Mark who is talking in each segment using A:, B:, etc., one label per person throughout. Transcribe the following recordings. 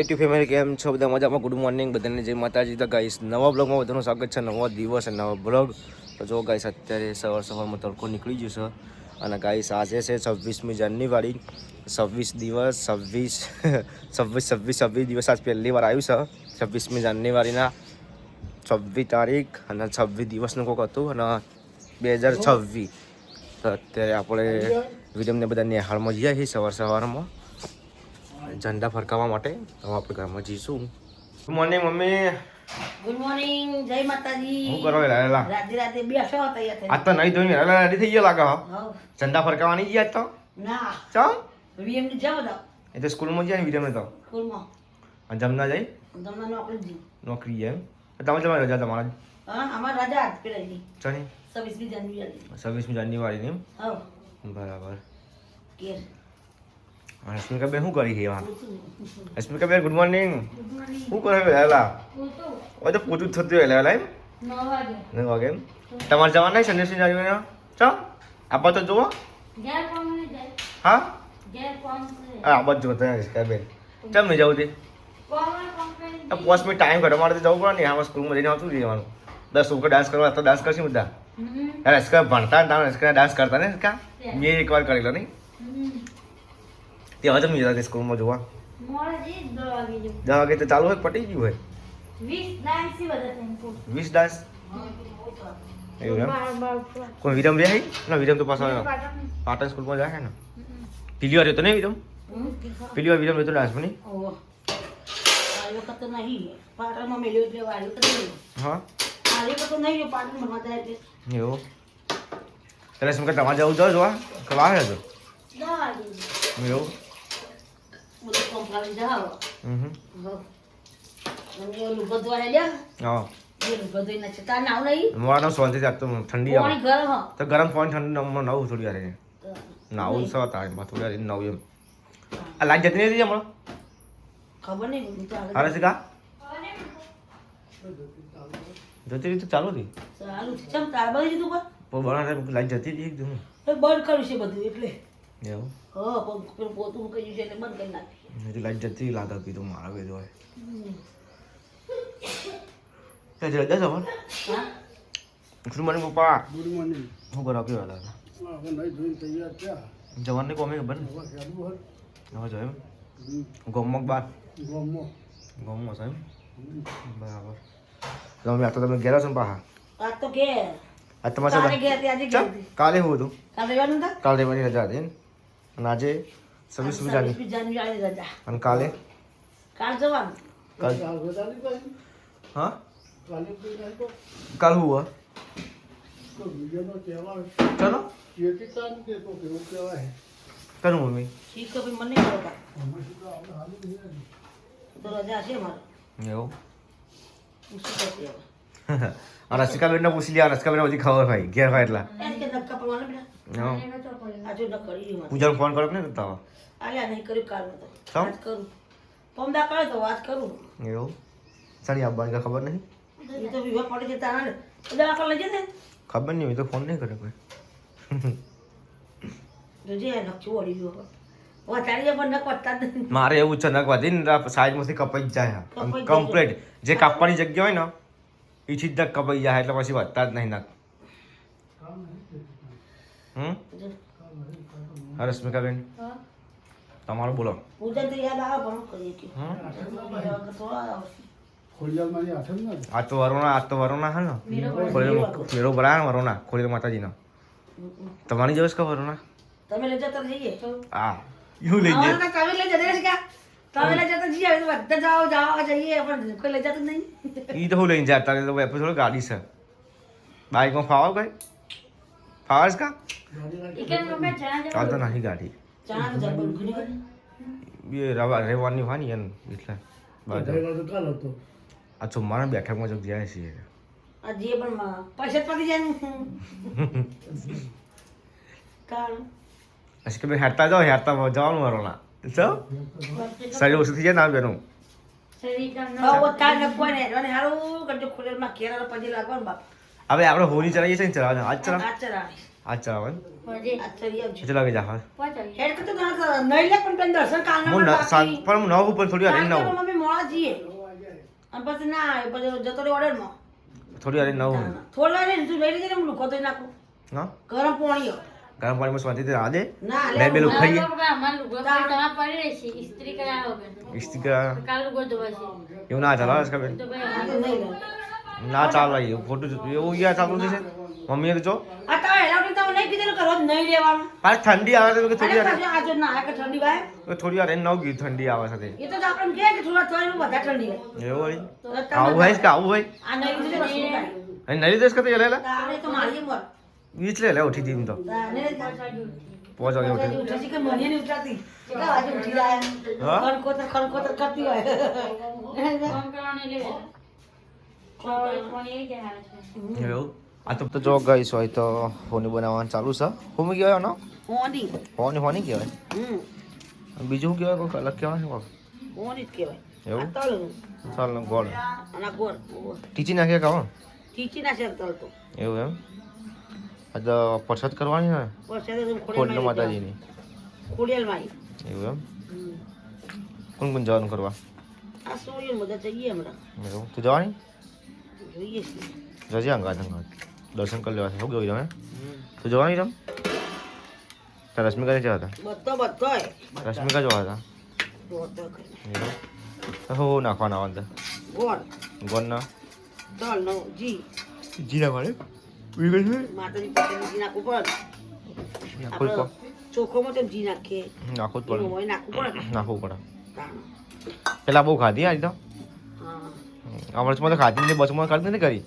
A: YouTube family કેમ છો બધા મજામાં? ગુડ મોર્નિંગ બધાને, જય માતાજી. તો ગાઈસ નવા બ્લોગમાં બધાનું સ્વાગત છે. નવો દિવસ અને નવો બ્લોગ. તો જો ગાઈસ અત્યારે સવારમાં તડકો નીકળી ગયો છે અને ગાઈસ આજે છે 26મી જાન્યુઆરી. 26 દિવસ 26 દિવસ આજ પહેલી વાર આવ્યું છે 26મી જાન્યુઆરીના 26 તારીખ અને 26 દિવસનું કોઈક હતું અને 2026. તો અત્યારે આપણે વિડીયોને બધા નિહાળમાં જઈએ છીએ સવારમાં ઝંડા ફરકાવવા માટે. તો આપણે ઘરમાં જઈશું. Good morning mummy.
B: Good morning, જય માતાજી.
A: શું કરો લાલા?
B: રાતે બેસો તૈયાર થઈ.
A: આજ તો નહીં ધોઈને લાલા રેડી થઈ ગયો લાગે.
B: હવ.
A: ઝંડા ફરકાવવાની ગયા આજ તો?
B: ના.
A: ચમ?
B: વીએમ ની જાવ તો.
A: એ તો સ્કૂલમાં જાય ને વિડીયો તો.
B: સ્કૂલમાં.
A: અને જમના જાય?
B: તમને નોકરી દી.
A: નોકરી એમ. તમે તમારી રજા તમારા?
B: હા, અમાર રજા આજ પેલાની.
A: ચણી?
B: 26મી જાન્યુઆરી.
A: 26મી જાન્યુઆરી ને?
B: હવ.
A: બરાબર.
B: કેર.
A: હસ્મિકા બેન શું કરી છે એમાં? હસ્મિકા બેન ગુડ મોર્નિંગ. શું કરે લાલા? ઓય તો પૂછું થતું હોય લાલા એમ? 9 વાગે એમ? તમારે જવાનું નહીં સંદેશની જાન્યુઆરીમાં? ચમ? આબા તો જુઓ. હા? આબા જ જોતા હસ્મિકા બેન. ચમ નહીં જવું તે? 5 મિનિટ ટાઈમ કાઢો, મારે તો જવું પડે ને. આમાં સ્કૂલમાં જઈને આવતું રહેવાનું. 10 છોકરા ડાન્સ કરવા તો ડાન્સ કરશે બધા. યાર હસ્કા ભણતા ને હસ્કા ડાન્સ કરતા ને હસ્કા? મેં એકવાર કરેલો નહીં? તે હવે તમે જતા સ્કૂલમાં જોવા? 10 વાગે તો ચાલુ હોય, પટી ગયું હોય. 20 ડાન્સ? એવું એમ? કોઈ વિરમ રહે? ના વિરમ તો પાછો પાટણ સ્કૂલમાં જાય ને. પેલી વાર રહેતો નહીં વિરમ? પેલી વાર વિરમ રહેતો ડાન્સમાં નહીં?
B: ઓહો. આ વખત નહીં. પાટણમાં મેલ્યો એટલે વાળ્યો તો નહીં.
A: હા?
B: આ વખત નહીં પાટણમાં મજા એટલે.
A: એવું? ત્યારે શું કે તમારે જવું જો જોવા? કલા આવે તો? એવું?
B: બધું કોમ્પાઉન્ડ જાવ.
A: હમ.
B: અને ઓલું બધું લ્યા.
A: હા.
B: ઓલું બધું ના છે. તાર નાવ નહીં.
A: મોડા સોનથી જાતો ઠંડી આવે.
B: પાણી ગરમ હા.
A: તો ગરમ પાણી ઠંડી નવું થોડી વાર નાવું સો તારે થોડી વાર નવું એમ. આ લાઈટ જતી નથી હમણાં?
B: ખબર નહીં બધું તો આગળ.
A: હારે છે કા? જતી રહી તો ચાલુ હતી.
B: ચાલુ છે. ચમ તાર બંધ દીધું પર?
A: પણ બના લાઈટ જતી હતી એકદમ.
B: એ બંધ કર્યું છે બધું એટલે.
A: એવું?
B: હા, પેલું પોતું મૂકી છે એટલે બંધ કરી નાખી.
A: હજી લાઈટ જતી લાગે કીધું મારા વેજો હોય. તે જલ્દી જવાનું?
B: હા.
A: ગુડ મોર્નિંગ પપ્પા.
C: Good morning.
A: શું કરો કેવા લાગે?
C: હવે નહીં ધોઈને તૈયાર થયા.
A: જવાનને કોમે ખબર ને?
C: હવે હેડવું હોય.
A: હવે જો એમ ગોમક બાર
C: ગામમાં.
A: ગોમમાં છે એમ? બરાબર. તમે આ તો તમે ઘેર છો ને પાછા?
B: આજ તો કે
A: આજ તમારે
B: કાલે ગયા હતી, આજે ગયા હતી.
A: કાલે શું હતું?
B: કાલે રહેવાનું હતા?
A: કાલે રવિવારની રજા હતી ને? અને આજે 26મી જાન્યુઆરી
B: 26મી જાન્યુઆરી રજા.
A: અને કાલે
B: કાલ જવાનું.
A: કાલ
C: કાલ વધારી પાછી.
A: હા
C: કાલે કોઈ નહીં તો
A: કાલ હું હોય
C: તો વિડીયોનો કહેવાય.
A: ચલો
C: ચેતી કામ કે તો કેવું કહેવાય.
A: કરું મમ્મી
B: શીખ તો મને નહીં ખબર.
C: અમે શું તો આપણે હાલું નહીં ને.
B: તો રજા છે મારે.
A: એવું
B: હું શું કરતી હવે?
A: આ રસિકાબેનને પૂછી લે. રસિકાબેન બધી ખબર હોય ઘેર હોય એટલા.
B: એમ કે ધક્કા પડવાના બેટા.
A: હા.
B: આ જો ન કરી રહ્યું મારે.
A: પૂજાને ફોન કરો કે નહીં કરતા
B: આલ્યા નહીં કર્યું કાલનો તો.
A: કેમ?
B: વાત કરું. પમદા કરે તો વાત કરું.
A: એવું સાડી આવવાની કાંઈ ખબર નહીં?
B: એ તો વિવાહ પડે છે તારા ને. દવા લઈ જશે.
A: ખબર નહીં હોય તો ફોન નહીં કરે કોઈ.
B: જોજે નકશું વળી ગયો. વધારી જાય પણ નક વધતા જ નહીં.
A: મારે એવું છે નક વધી ને સાઈડમાંથી કપાઈ જ જાય
B: કપાઈ જ
A: કમ્પ્લીટ. જે કાપવાની જગ્યા હોય ને એ સીધા કપાઈ જાય એટલે પછી વધતા જ નહીં નક. હમ
B: જો.
A: હા રશ્મિકાબેન
B: હા.
A: તમારું બોલો.
B: પૂજા તો યાદ આવે પણ કરીએ કે
A: હમ
B: થોડા આવશે.
C: ખોડિયાલમાંની આઠમ ને
A: આજ તો વરોના હે ને મેળો ભરાય ને વરોના ખોડિયાર માતાજીનો. તમારી જવસ કે વરોના?
B: તમે લઈ જતા જઈએ.
A: હા એવું લઈ જાય.
B: અમારા તમે લઈ જતા રહેશે કા? તમે લઈ જતા જઈએ હવે તો બધા જાઓ જઈએ પણ કોઈ લઈ જતું નહીં.
A: એ તો હું લઈને જાય તારે તો થોડી ગાડી છે. બાઇકમાં ફાવો કઈ ફાવસ કા? ચાલ તો નહીં ગાડી.
B: ચણા તો જબર ઘણી કરી.
A: એ રહેવાની હોય ને એમ એટલે બાજુ
C: ગયેલા તો કાલ હતો.
A: આ ચુમ્માના બેઠકમાં જો જાય છીએ.
B: આ જે પણ પૈસા પડી જાય ને. કારણ
A: પછી કે ભાઈ હેરતા જાઓ હેરતા જવાનું વરોના તો શરીર ઓછું થઈ જાય ને બેનું.
B: તાર ન કોઈ નહીં અને હારું કરજો ખોલેલમાં ઘેર પછી લાગવાનું બાપ.
A: હવે આપણે હોળી ચલાવીએ છીએ ને ચલાવવાનું આજ ચલાવ.
B: આ ચરાવે
A: આ ચાવન
B: આ ચડી આવજો
A: કેટલા વાગે જા
B: હેડ કે તો નહીં લે પણ તને દર્શન કાલના
A: હું
B: બાકી.
A: પણ હું 9 ઉપર થોડી વાર રહીને
B: કારણ કે
A: આવું
B: મમ્મી મોડા જઈએ અને પછી ના આવે પછી જતો રહે ઓર્ડરમાં
A: થોડી વાર રહીને આવું
B: થોડા રે તું લઈ લેજે ને હું લુખો તો નાખું
A: હા
B: ગરમ પાણી
A: ગરમ પાણીમાં શાંતિથી રાહ દે
B: ના
A: બે
B: લે
A: બેલું ખાઈએ ઇસ્ત્રી કરા એવું ના ચાલે હર્ષ બેન
B: નહીં લે
A: ના ચાલે એવું ખોટું એવું યાર ચાલુ છે મમ્મીએ તો જો
B: આ તો હેલાવટી તો નહીં કીધેલું કરો જ નહીં લેવાનું
A: પાછ ઠંડી આવે તો થોડી
B: અરે
A: વાર
B: પાછું આજે ના આવે કે ઠંડી વાય
A: થોડી વાર રહીને નવ ગયું ઠંડી આવે સાથે
B: એ તો આપણને કહે કે થોડા થોડા વધારે ઠંડી વાય
A: એવું હોય
B: તો તમે
A: આવું હોય કે આવું હોય
B: આ નહીં લીધે વસ્તુ કાઢી
A: અને નરી દેશ કતે લે લે
B: તારે તો મારીએ મર
A: વીચ લે ઉઠી દી તો
B: તાને
A: 5 વાગે ઉઠી
B: ઉઠે છે કે મને નહીં ઉઠાતી કેટલા વાગે ઉઠી જાય
A: હા?
B: ખણકોતર કરતી હોય
A: એવું આ તો જો ગઈશ હોય તો હોની બનાવવાનું ચાલુ છે હોમી કહેવાય નો
B: હોની
A: હોની કહેવાય બીજું શું કહેવાય કોઈ અલગ કહેવાય શું
B: હોની જ કહેવાય
A: એવું
B: આ તલનું
A: ચાલ ને ગોળ
B: અને આ ગોળ
A: ટીચી નાખ્યા કાવો
B: ખીચી ના છે તલ તો
A: એવું એમ આ તો પ્રસાદ કરવાની ને
B: પછી તો
A: ખોડલો માતાજીની
B: ખોડિયાલ માઈ
A: એવું એમ કોણ કોણ જવાનું કરવા
B: આ સોળીઓ બધા જઈએ હમણાં
A: એવું તું જવાની
B: જોઈએ છીએ
A: જજે અંગાત દર્શન કરી લેવા શું ગયું તમે તું જવાની રમ તાર રશ્મિકાને જવા હતા
B: બધો
A: રશ્મિકા જવા હતા એવું તો હું નાખવાના અંદર
B: ગોળ
A: ગોળના
B: તલ નો જી
A: જીરા વાળે ઉઈ ગઈ
B: માતાજી પાસે જી નાખવું પડે
A: નાખવું
B: આપણે ચોખ્ખોમાં તો જી નાખીએ
A: નાખવું જ
B: એમાં હોય નાખવું પડે
A: પડે નાખવું પડે
B: તાણ.
A: પેલા બહુ ખાધી આ તો
B: હા
A: અમૃતમાં તો ખાધી ને બસમાં કાઢી નથી કરી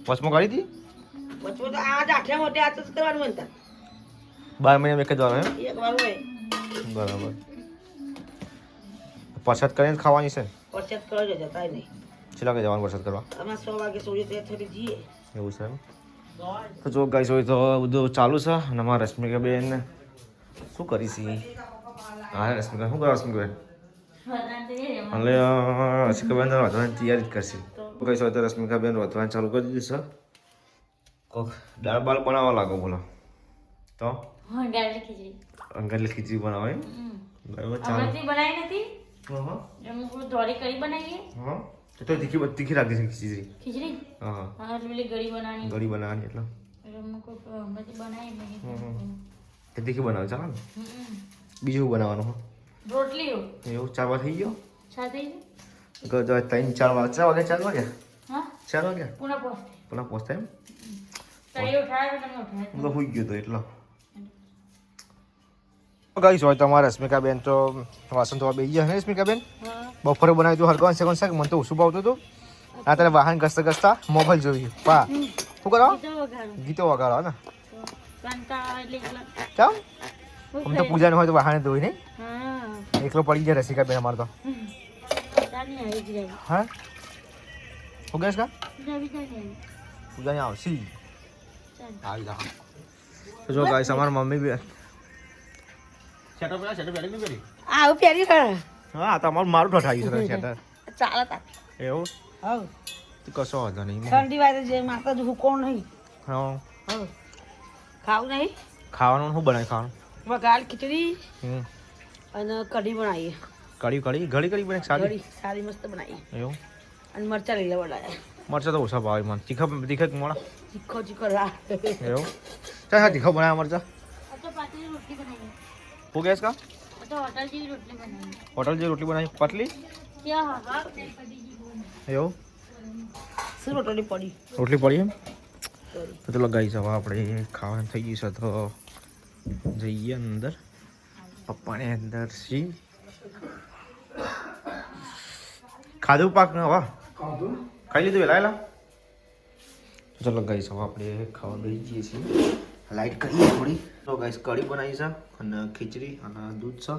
A: બસમાં કાઢી હતી
B: વચમાં તો આ જ આઠિયા મોટે આ તો જ કરવાનું બનતા
A: 12 મહિના એક જ વાર એમ
B: એક વાર હોય
A: બરાબર પ્રસાદ કરીને જ ખાવાની છે
B: વરસાદ કરો જ જતા નહીં
A: છેલ્લા કે જવાનું પ્રસાદ કરવા
B: અમે 100 વાગે સોઈએ ત્યાં થોડી જઈએ
A: એવું છે એમ તો જો ગાઈસ હોય તો બધું ચાલુ છે અને અમારા રશ્મિકાબેન શું કરી છે હા રશ્મિકા શું કરો રશ્મિકાબેન એટલે રશ્મિકાબેન તો રોધવાની તૈયારી જ કરશે ગાઈસ હોય તો રશ્મિકાબેન રોધવાનું ચાલુ કરી દીધું છે કોક દાળ બાળ બનાવવા લાગો બોલો તો અંગારી ખીચડી બનાવો એમ બરાબર ચાલો હા હા તો તીખી રાખી છે ખીચડી હા ગળી બનાવવાની એટલે તો તીખી બનાવ ચાલો ને બીજું બનાવવાનું હો
B: રોટલી
A: એવું 4 વાર થઈ ગયો
B: સાથે
A: 3-4 વાગે 4 વાગે 4 વાગે
B: હા
A: 4 વાગે
B: પુના પોસ્ટ
A: પેલા પહોંચતા એમ
B: તળિયે ઉઠાડે તો તમે ઉઠાડે
A: હું તો હોઈ ગયો તો એટલો ગાઈસ હોય તમારા રશ્મિકાબેન તો વાસણ ધોવા બેસી ગયા હે રશ્મિકાબેન બપોરે બનાવ્યું હતું હરગવાનું સેકન્ડ શાક મને તો ઓછું ભાવતું હતું આ તારે વાહન ઘસતા ઘસતા મોબાઈલ જોયું પા શું કરો ગીતો વગાડો ને કેમ આમ તો પૂજાનું હોય તો વાહન ધોઈ નહીં એકલો પડી જાય રસિકાબેન અમારે તો હા શું કહેશ કા પૂજાની આવશે આવી જા તો જો ગાઈસ અમારા મમ્મી બી સેટઅપ નહીં કરી
B: આવું પહેરી કર
A: હા તમારું મારું ઠઠાયું છે સેટર
B: ચાલે તા
A: એવું
B: હવ
A: તો કશો વાંધો નહીં
B: ઠંડી વાગે જે માતા જ હુકોણ નહીં
A: હા
B: હવ ખાવું નહીં
A: ખાવાનું શું બનાવી ખાવાનું
B: વઘાર ખીચડી
A: હમ
B: અને કઢી બનાવીએ
A: કઢી ઘડી બને સારી
B: કઢી સારી મસ્ત બનાવીએ
A: એવું
B: અને મરચાં લીલા વડાયા
A: મરચા તો ઓછા ભાવે મને તીખા મોડા
B: ચીખો ચીખો રા
A: એવું ચાલ હા તીખા બનાવ્યા મરચા હું ગેસ કા હોટલ જે રોટલી બનાવી પાટલી એવું
B: શું રોટલી પડી
A: રોટલી પડી એમ તો ચલો ગાઈસ હવે આપણે ખાવાનું થઈ ગયું છે તો જઈએ અંદર પપ્પાને અંદર સી ખાધું પાક ને હવે
C: કાઢું
A: ખાઈ લીધું વેલા ચલો ગાઈસ હવે આપણે ખાવા બેસી જઈએ છીએ લાઈટ કરીએ થોડી તો ગાઈસ કઢી બનાવી છે અને ખીચડી અને દૂધ છે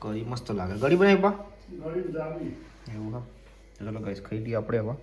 A: કઢી મસ્ત લાગે કઢી બનાવી પા
C: ગરીબ જાવી
A: એવું હા ચલો ગાઈસ ખાઈ લઈએ આપણે હવે